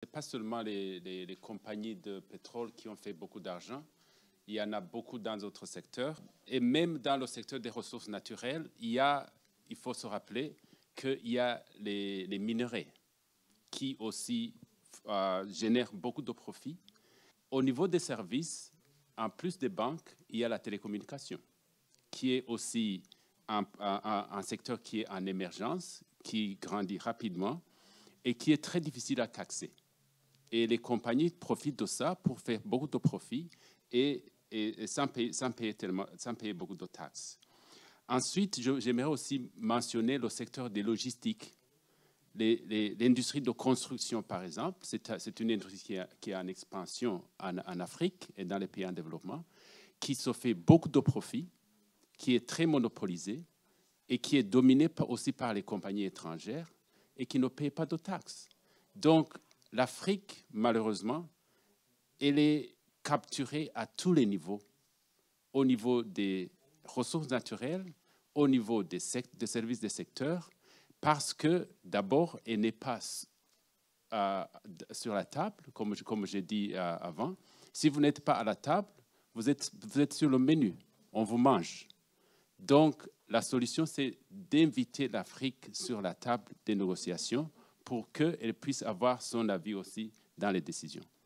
Ce n'est pas seulement les compagnies de pétrole qui ont fait beaucoup d'argent. Il y en a beaucoup dans d'autres secteurs. Et même dans le secteur des ressources naturelles, il faut se rappeler qu'il y a les minerais qui aussi génèrent beaucoup de profits. Au niveau des services, en plus des banques, il y a la télécommunication, qui est aussi un secteur qui est en émergence, qui grandit rapidement et qui est très difficile à taxer. Et les compagnies profitent de ça pour faire beaucoup de profits et sans payer beaucoup de taxes. Ensuite, j'aimerais aussi mentionner le secteur des logistiques. L'industrie de construction, par exemple, c'est une industrie qui est en expansion en Afrique et dans les pays en développement, qui se fait beaucoup de profits, qui est très monopolisée et qui est dominée aussi par les compagnies étrangères et qui ne paye pas de taxes. Donc, l'Afrique, malheureusement, elle est capturée à tous les niveaux, au niveau des ressources naturelles, au niveau des services des secteurs, parce que d'abord, elle n'est pas sur la table, comme j'ai dit avant. Si vous n'êtes pas à la table, vous êtes sur le menu, on vous mange. Donc, la solution, c'est d'inviter l'Afrique sur la table des négociations pour qu'elle puisse avoir son avis aussi dans les décisions.